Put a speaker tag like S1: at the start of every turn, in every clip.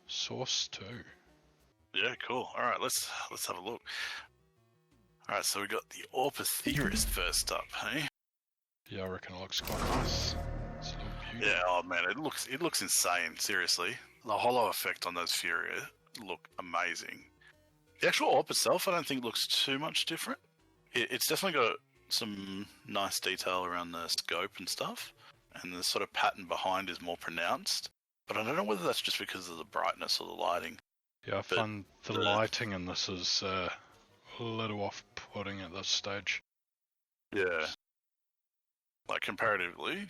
S1: Source 2.
S2: Yeah, cool. All right, let's have a look. All right, so we got the Orpithyrus first up, hey?
S1: Yeah, I reckon it looks quite nice. It's a little beauty.
S2: Yeah, oh man, it looks insane. Seriously, the hollow effect on those Furia look amazing. The actual Orp itself, I don't think looks too much different. It's definitely got some nice detail around the scope and stuff, and the sort of pattern behind is more pronounced. But I don't know whether that's just because of the brightness or the lighting.
S1: Yeah, I find the lighting in this is a little off-putting at this stage.
S2: Yeah. Like comparatively,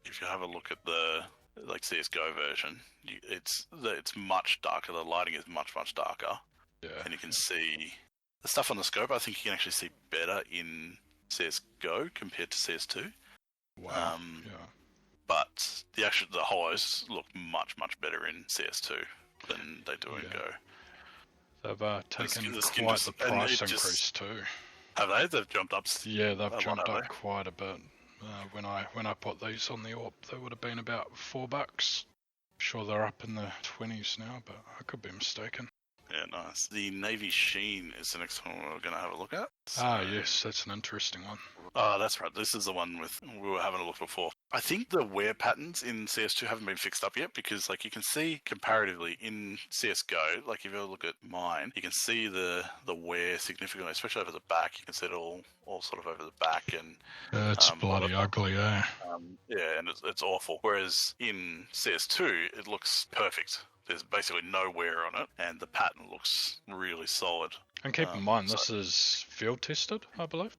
S2: if you have a look at the CSGO version, it's much darker. The lighting is much darker.
S1: Yeah.
S2: And you can see the stuff on the scope. I think you can actually see better in CSGO compared to CS2.
S1: Wow. Yeah.
S2: But the hollows look much better in CS2 than they do in Go.
S1: They've taken quite the price increase too.
S2: Have they? They've jumped up.
S1: Yeah, they've jumped up quite a bit. When I put these on the AWP, they would have been about $4. Sure, they're up in the 20s now, but I could be mistaken.
S2: Yeah, nice. The Navy Sheen is the next one we're going to have a look at. So...
S1: yes, that's an interesting one.
S2: Oh, that's right. This is the one we were having a look before. I think the wear patterns in CS2 haven't been fixed up yet because, you can see comparatively in CSGO, if you ever look at mine, you can see the wear significantly, especially over the back. You can see it all sort of over the back. And
S1: it's bloody ugly, eh?
S2: Yeah, and it's awful. Whereas in CS2, it looks perfect. There's basically no wear on it, and the pattern looks really solid.
S1: And keep in mind, this is field tested, I believe.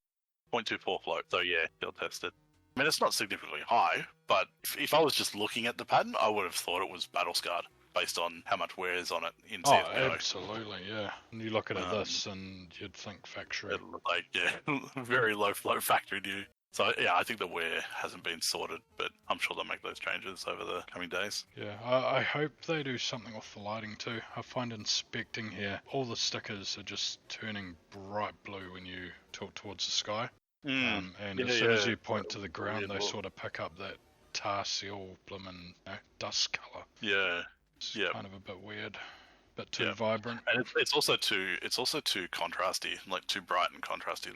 S2: 0.24 float, so yeah, field tested. I mean, it's not significantly high, but if I was just looking at the pattern, I would have thought it was battle scarred based on how much wear is on it in CSGO.
S1: Oh, absolutely, yeah. And you look at this and you'd think factory.
S2: It'd look like, very low float factory to you. So, yeah, I think the wear hasn't been sorted, but I'm sure they'll make those changes over the coming days.
S1: Yeah, I hope they do something with the lighting too. I find inspecting here, all the stickers are just turning bright blue when you tilt towards the sky. And as soon as you point to the ground, they sort of pick up that tar seal bloomin' dust colour.
S2: Yeah.
S1: It's kind of a bit weird. Bit too vibrant.
S2: And it's also too contrasty, too bright and contrasty.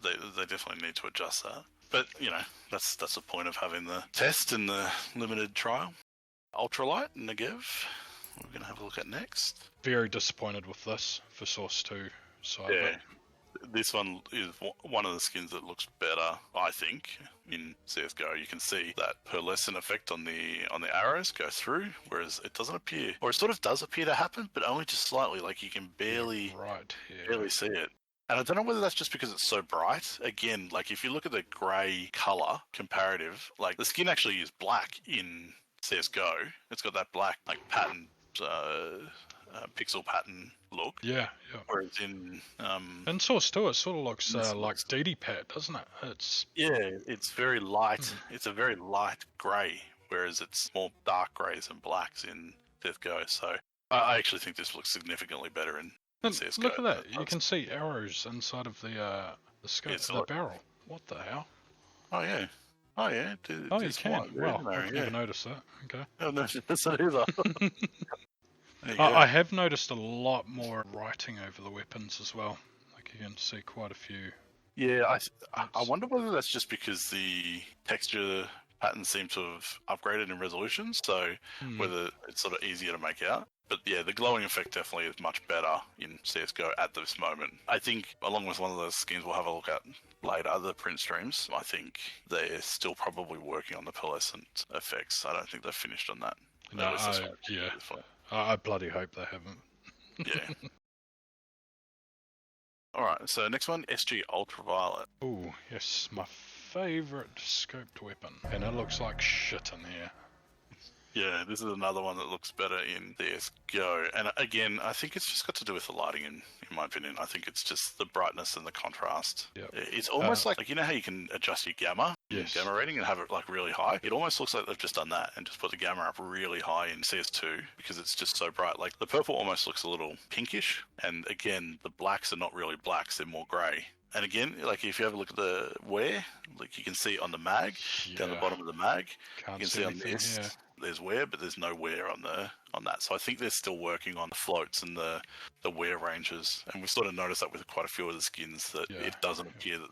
S2: They definitely need to adjust that. But, that's the point of having the test and the limited trial. Ultralight, Negev, we're going to have a look at next.
S1: Very disappointed with this for Source 2 side.
S2: Yeah, this one is one of the skins that looks better, I think, in CSGO. You can see that pearlescent effect on the arrows go through, whereas it doesn't appear, or it sort of does appear to happen, but only just slightly. You can barely see it. And I don't know whether that's just because it's so bright. Again, if you look at the grey colour comparative, the skin actually is black in CSGO. It's got that black, pattern, pixel pattern look.
S1: Yeah.
S2: Whereas in
S1: Source 2, it sort of looks like DDad, doesn't it?
S2: It's very light. It's a very light grey, whereas it's more dark greys and blacks in CSGO. So I actually think this looks significantly better in CSGO.
S1: Look at that. You can see arrows inside of the scope, the barrel. What the hell?
S2: Oh, yeah.
S1: You can. Well, I've never noticed that. Okay.
S2: I've never noticed that either.
S1: I have noticed a lot more writing over the weapons as well. You can see quite a few.
S2: Yeah, I wonder whether that's just because the texture patterns seem to have upgraded in resolution, so whether it's sort of easier to make out. But yeah, the glowing effect definitely is much better in CSGO at this moment. I think, along with one of those skins we'll have a look at later, the print streams, I think they're still probably working on the pearlescent effects. I don't think they've finished on that.
S1: No, I bloody hope they haven't.
S2: Yeah. Alright, so next one, SG Ultraviolet.
S1: Oh, yes, my favourite scoped weapon. And it looks like shit in here.
S2: Yeah, this is another one that looks better in CSGO. And again, I think it's just got to do with the lighting, in my opinion. I think it's just the brightness and the contrast.
S1: Yep.
S2: It's almost like, you know how you can adjust your gamma rating and have it really high? It almost looks like they've just done that and just put the gamma up really high in CS2 because it's just so bright. The purple almost looks a little pinkish. And again, the blacks are not really blacks, they're more grey. And again, like if you have a look at the wear, like you can see on the mag, down the bottom of the mag,
S1: Can't
S2: you can
S1: see
S2: see on
S1: anything,
S2: this,
S1: yeah.
S2: there's wear, but there's no wear on that. So I think they're still working on the floats and the wear ranges, and we sort of noticed that with quite a few of the skins that it doesn't appear that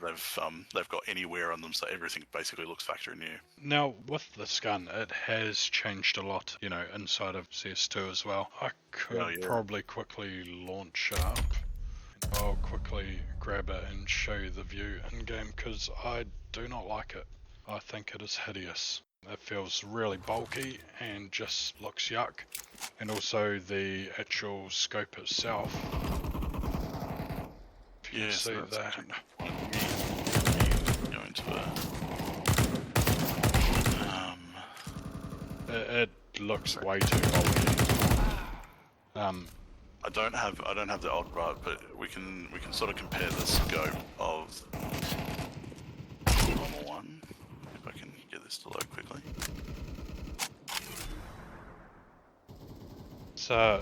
S2: they've got any wear on them, so everything basically looks factory new.
S1: Now with this gun, it has changed a lot, you know, inside of CS2 as well. I could probably quickly launch up. I'll quickly grab it and show you the view in game because I do not like it. I think it is hideous. It feels really bulky and just looks yuck. And also the actual scope itself. If you see that.
S2: Go into
S1: it looks way too bulky.
S2: I don't have the old right, but we can sort of compare the scope of the normal one. If I can get this to load quickly.
S1: So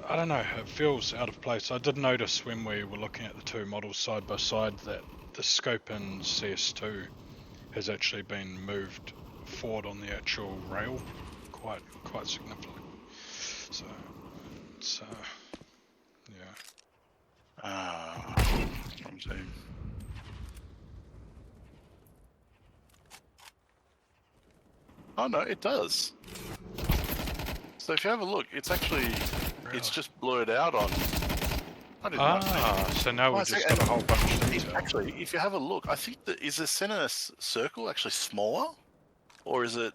S1: I don't know, it feels out of place. I did notice when we were looking at the two models side by side that the scope in CS2 has actually been moved forward on the actual rail quite significantly. So it's
S2: From team. Oh no, it does. So if you have a look, it's actually it's just blurred out on.
S1: So now we've just got a whole bunch of detail.
S2: Actually, if you have a look, I think that is the center circle actually smaller, or is that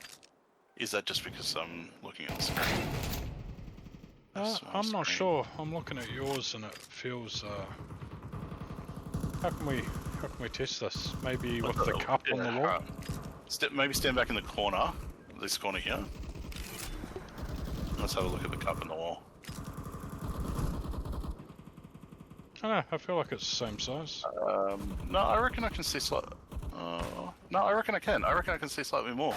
S2: just because I'm looking at the screen?
S1: I'm not sure. I'm looking at yours and it feels. How can we test this? Maybe with the cup on the wall.
S2: Maybe stand back in the corner, this corner here. Let's have a look at the cup on the wall.
S1: I don't know. I feel like it's the same size.
S2: No, I reckon I can see no, I reckon I can. I reckon I can see slightly more.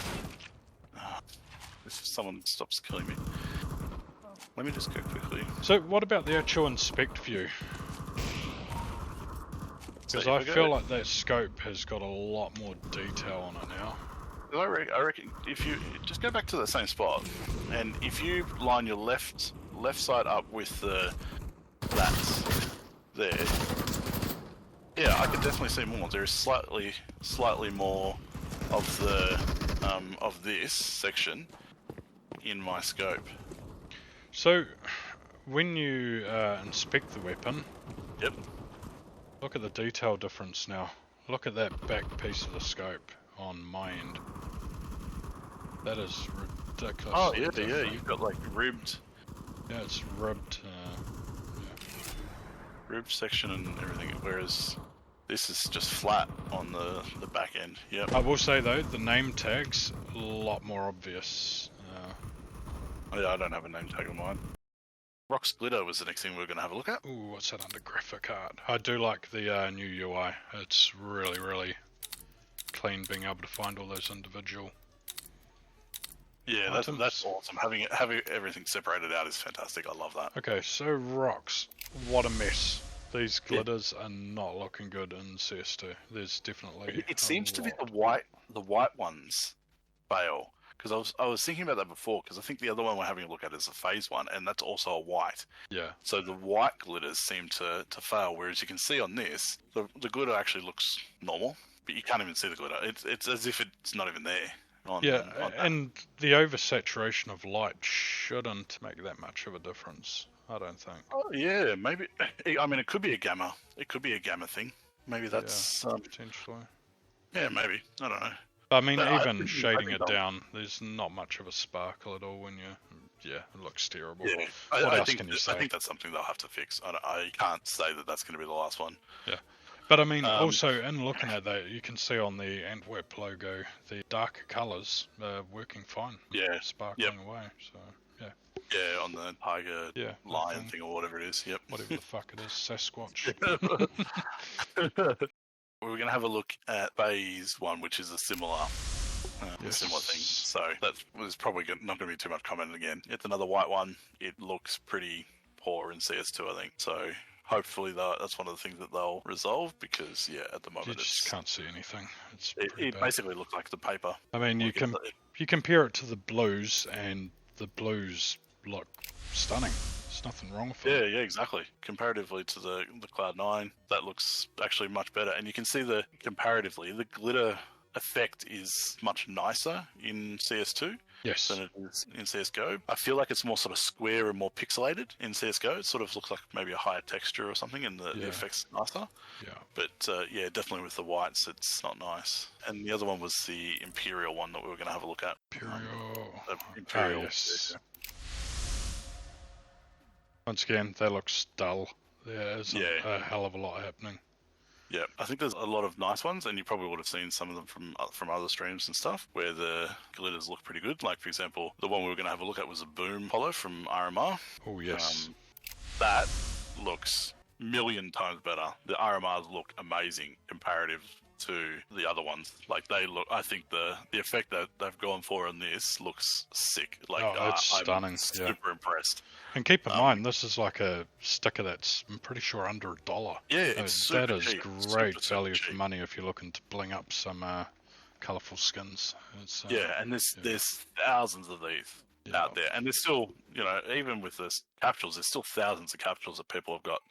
S2: If someone stops killing me. Let me just go quickly.
S1: So what about the actual inspect view? Because I feel like that scope has got a lot more detail on it now.
S2: I reckon if you just go back to the same spot, and if you line your left side up with that there, yeah, I can definitely see more. There is slightly more of the of this section in my scope.
S1: So, when you inspect the weapon,
S2: yep.
S1: Look at the detail difference now. Look at that back piece of the scope on my end. That is ridiculous.
S2: Oh yeah, you've got like ribbed.
S1: Yeah, it's ribbed.
S2: Ribbed section and everything, whereas this is just flat on the back end. Yep.
S1: I will say though, the name tag's a lot more obvious.
S2: Yeah, I don't have a name tag on mine. Rock's Glitter was the next thing we were going to have a look at.
S1: Ooh, what's that under graphic art? I do like the new UI. It's really clean being able to find all those individual.
S2: Yeah, that's awesome. Having everything separated out is fantastic. I love that.
S1: Okay, so rocks. What a mess. These glitters are not looking good in CS2. There's definitely.
S2: It seems to be the white ones fail. Because I was thinking about that before, because I think the other one we're having a look at is a phase one, and that's also a white.
S1: Yeah.
S2: So the white glitters seem to fail, whereas you can see on this, the glitter actually looks normal, but you can't even see the glitter. It's as if it's not even there.
S1: And the oversaturation of light shouldn't make that much of a difference, I don't think.
S2: Oh yeah, maybe. I mean, it could be a gamma. It could be a gamma thing. Maybe that's
S1: potentially.
S2: Yeah, maybe. I don't know.
S1: I mean, even shading it down, there's not much of a sparkle at all when you... Yeah, it looks terrible.
S2: Yeah,
S1: what else can you say?
S2: I think that's something they'll have to fix. I can't say that that's going to be the last one.
S1: Yeah. But I mean, also, in looking at that, you can see on the Antwerp logo, the darker colours are working fine.
S2: Yeah.
S1: Sparkling away, so, yeah.
S2: Yeah, on the tiger lion thing or whatever it is, yep.
S1: Whatever the fuck it is, Sasquatch.
S2: We're going to have a look at phase one, which is a similar thing. So there's probably not going to be too much comment again. It's another white one. It looks pretty poor in CS2, I think. So hopefully that's one of the things that they'll resolve, because at the moment
S1: you just can't see anything.
S2: It basically looks like the paper.
S1: I mean, you compare it to the blues, and the blues look stunning. There's nothing wrong with it.
S2: Yeah, exactly. Comparatively to the Cloud9, that looks actually much better. And you can see comparatively, the glitter effect is much nicer in CS2 than it is in CSGO. I feel like it's more sort of square and more pixelated in CSGO. It sort of looks like maybe a higher texture or something, and the effect's nicer.
S1: Yeah.
S2: But definitely with the whites, it's not nice. And the other one was the Imperial one that we were going to have a look at.
S1: Imperial. Yes. Once again, that looks dull. There isn't a hell of a lot happening.
S2: Yeah, I think there's a lot of nice ones, and you probably would have seen some of them from other streams and stuff, where the glitters look pretty good. Like, for example, the one we were going to have a look at was a Boom Hollow from RMR.
S1: Oh, yes.
S2: That looks a million times better. The RMRs look amazing comparative to the other ones. Like, they look, I think the effect that they've gone for in this looks sick. Like,
S1: it's stunning.
S2: I'm super impressed.
S1: And keep in mind, this is like a sticker that's, I'm pretty sure, under $1.
S2: Yeah, it's
S1: that is
S2: cheap.
S1: great value for money if you're looking to bling up some colourful skins. It's,
S2: and there's thousands of these out there, and there's still, even with the capsules, there's still thousands of capsules that people have got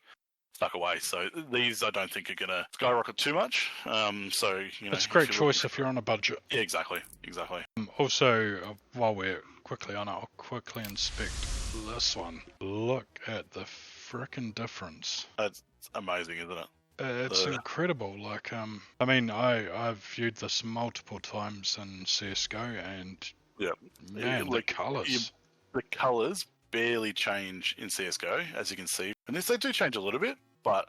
S2: stuck away. So these, I don't think, are going to skyrocket too much. It's
S1: a great choice if you're on a budget.
S2: Yeah, exactly.
S1: Also, while we're quickly on it, I'll quickly inspect this one. Look at the frickin' difference.
S2: That's amazing, isn't it?
S1: It's incredible. Like, I mean, I've viewed this multiple times in CSGO, and man, the colours.
S2: The colours barely change in CSGO, as you can see. And they do change a little bit, but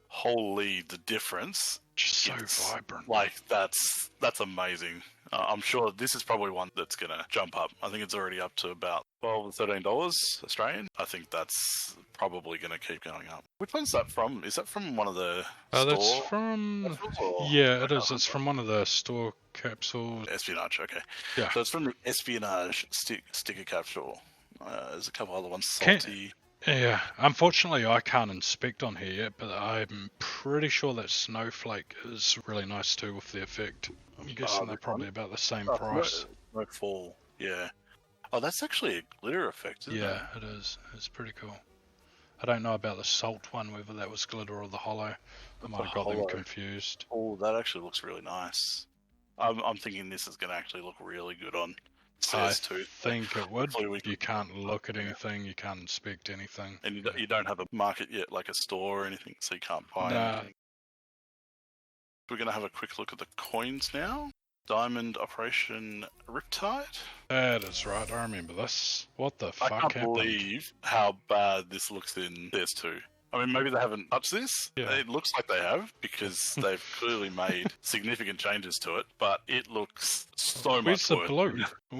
S2: holy, the difference.
S1: Just so vibrant.
S2: Like, that's amazing. I'm sure this is probably one that's going to jump up. I think it's already up to about $12 or $13 Australian. I think that's probably going to keep going up. Which one's that from? Is that from one of the store?
S1: That's from... Yeah, it is. It's from one of the store capsules.
S2: Espionage, okay.
S1: Yeah.
S2: So it's from the Espionage sticker capsule. There's a couple other ones. Salty.
S1: Yeah, unfortunately I can't inspect on here yet, but I'm pretty sure that Snowflake is really nice too with the effect. I'm guessing they're probably about the same price.
S2: Snowfall, yeah. Oh, that's actually a glitter effect, isn't it?
S1: Yeah, it is. It's pretty cool. I don't know about the salt one, whether that was glitter or the hollow. I might have got them confused.
S2: Oh, that actually looks really nice. I'm thinking this is going to actually look really good on CS2.
S1: I think it would. You can't look at anything, you can't inspect anything.
S2: And you don't have a market yet, like a store or anything, so you can't buy anything. We're going to have a quick look at the coins now. Diamond Operation Riptide.
S1: That is right, I remember this. What the fuck happened?
S2: I can't believe how bad this looks in CS2. I mean, maybe they haven't touched this. Yeah. It looks like they have, because they've clearly made significant changes to it, but it looks so much worse.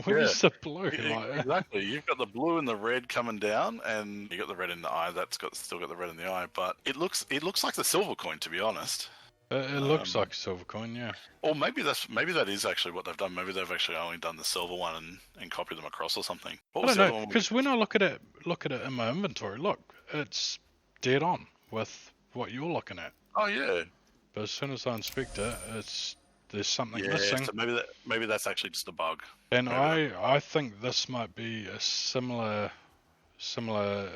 S1: Where's the blue?
S2: Exactly. You've got the blue and the red coming down, and you got the red in the eye. That's still got the red in the eye, but it looks like the silver coin, to be honest.
S1: It looks like a silver coin, yeah.
S2: Or maybe that is actually what they've done. Maybe they've actually only done the silver one and copied them across or something.
S1: I don't know, because when I look at it in my inventory, look, it's dead on with what you're looking at.
S2: Oh yeah.
S1: But as soon as I inspect it, there's something missing.
S2: So maybe that's actually just a bug.
S1: And I think this might be a similar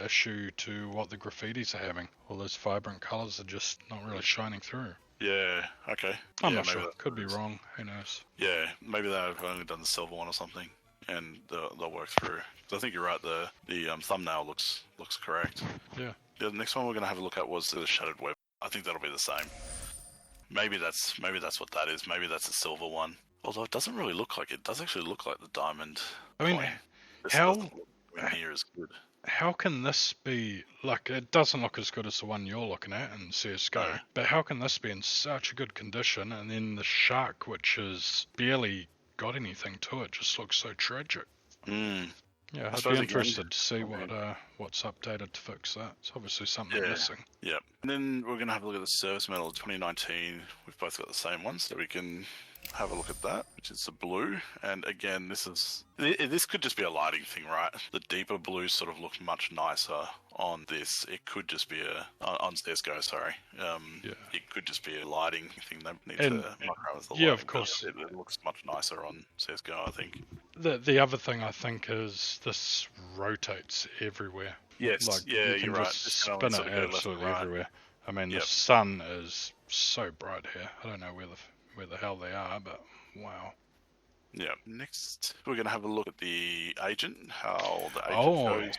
S1: issue to what the graffitis are having. All those vibrant colours are just not really shining through.
S2: Yeah, okay.
S1: I'm not sure. Could be wrong. Who knows?
S2: Yeah, maybe they've only done the silver one or something, and they'll work through. Because I think you're right. The thumbnail looks correct.
S1: Yeah.
S2: The next one we're going to have a look at was the Shattered Web. I think that'll be the same. Maybe that's what that is. Maybe that's a silver one. Although it doesn't really look like it. It does actually look like the diamond.
S1: I mean,
S2: coin. Here is good.
S1: How can this be, like, it doesn't look as good as the one you're looking at in CSGO,
S2: No.
S1: But how can this be in such a good condition, and then the shark, which has barely got anything to it, just looks so tragic? Yeah, I'd be interested to see what's updated to fix that. It's obviously something missing.
S2: Yeah. And then we're going to have a look at the Service Medal 2019. We've both got the same one, so we can have a look at that, which is the blue. And again, this could just be a lighting thing, right? The deeper blues sort of look much nicer on this, it could just be on CSGO, sorry. It could just be a lighting thing. They need to muck around with the lighting.
S1: Of course.
S2: It looks much nicer on CSGO, I think.
S1: The other thing I think is this rotates everywhere.
S2: Yes,
S1: like,
S2: you're right.
S1: Just spin it absolutely everywhere. I mean, the sun is so bright here. I don't know where the hell they are, but wow.
S2: Yeah. Next, we're going to have a look at the agent, how the agent goes.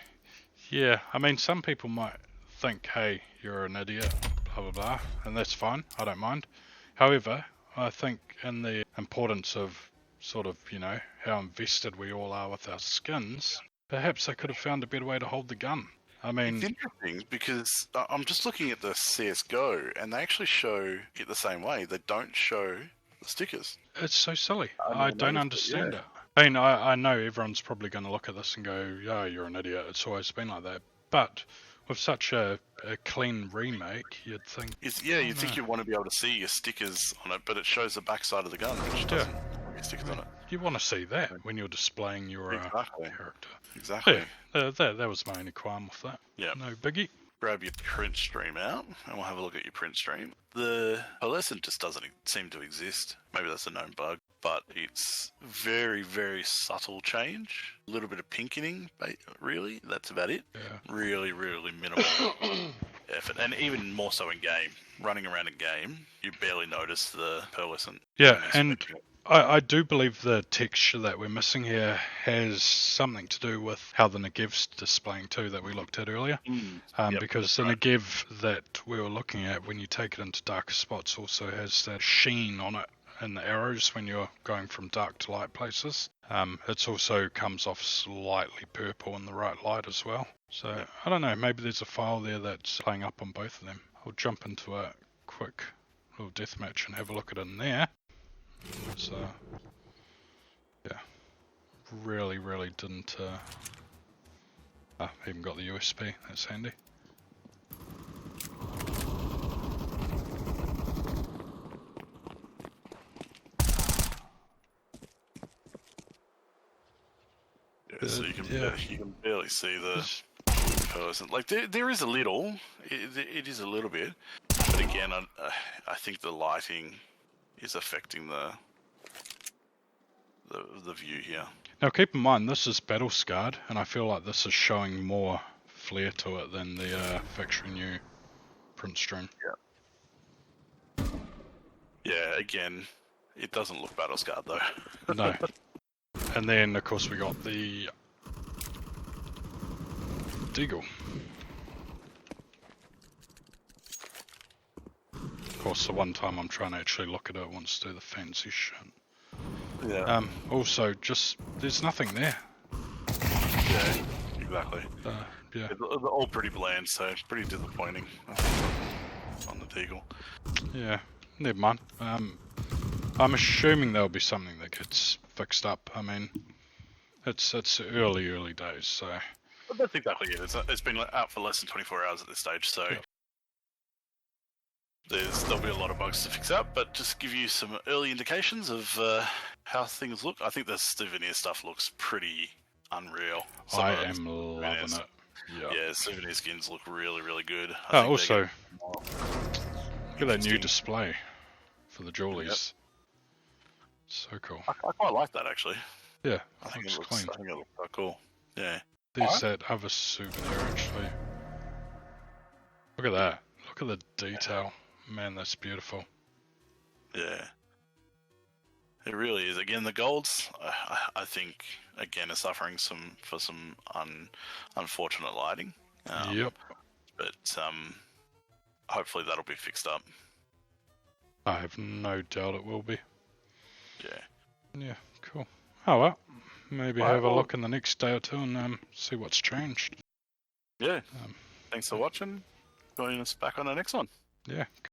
S1: Yeah. I mean, some people might think, hey, you're an idiot, blah, blah, blah, and that's fine. I don't mind. However, I think in the importance of sort of, how invested we all are with our skins, perhaps they could have found a better way to hold the gun. I mean,
S2: it's interesting because I'm just looking at the CSGO and they actually show it the same way. They don't show the stickers.
S1: It's so silly. I don't understand it. I mean, I know everyone's probably going to look at this and go, yeah, you're an idiot. It's always been like that. But with such a clean remake, you'd think...
S2: you'd think you'd want to be able to see your stickers on it, but it shows the backside of the gun, which doesn't have your stickers on it.
S1: You want to see that when you're displaying your character.
S2: Exactly.
S1: Yeah, that was my only qualm with that.
S2: Yeah.
S1: No biggie.
S2: Grab your print stream out, and we'll have a look at your print stream. The Pearlescent just doesn't seem to exist. Maybe that's a known bug, but it's very, very subtle change. A little bit of pinkening, really. That's about it.
S1: Yeah.
S2: Really, really minimal effort, and even more so in game. Running around in game, you barely notice the Pearlescent.
S1: Yeah, and I do believe the texture that we're missing here has something to do with how the Negev's displaying too that we looked at earlier. Because the Negev that we were looking at, when you take it into darker spots, also has that sheen on it in the arrows when you're going from dark to light places. It also comes off slightly purple in the right light as well. So I don't know, maybe there's a file there that's playing up on both of them. I'll jump into a quick little deathmatch and have a look at it in there. So, yeah, really didn't, even got the USB, that's handy.
S2: Yeah, so you can barely see the person. Like, there is a little, it is a little bit, but again, I think the lighting is affecting the view here.
S1: Now keep in mind, this is battle scarred, and I feel like this is showing more flair to it than the factory new print stream.
S2: Yeah, again, it doesn't look battle scarred though.
S1: No. And then of course we got the Deagle. Of course, the one time I'm trying to actually look at it, it wants to do the fancy shit.
S2: Yeah.
S1: Also, just there's nothing there.
S2: Yeah, exactly.
S1: Yeah.
S2: They're all pretty bland, so it's pretty disappointing, I think, on the Deagle.
S1: Yeah, never mind. I'm assuming there'll be something that gets fixed up. I mean, it's early days, so.
S2: But that's exactly it. It's been out for less than 24 hours at this stage, so. Yeah. There'll be a lot of bugs to fix up, but just give you some early indications of how things look. I think the souvenir stuff looks pretty unreal.
S1: I am loving it.
S2: Yeah, souvenir skins look really good.
S1: Also, look at that new display for the jewelries. Yep. So cool.
S2: I quite like that actually.
S1: Yeah,
S2: I think it looks quite cool. Yeah.
S1: There's that other souvenir actually. Look at that. Look at the detail. Man, that's beautiful.
S2: Yeah. It really is. Again, the golds, I think, again, are suffering for some unfortunate lighting.
S1: Yep.
S2: But hopefully that'll be fixed up.
S1: I have no doubt it will be.
S2: Yeah.
S1: Yeah, cool. Oh well, maybe have a look in the next day or two and see what's changed.
S2: Yeah. Thanks for watching. Join us back on the next one.
S1: Yeah.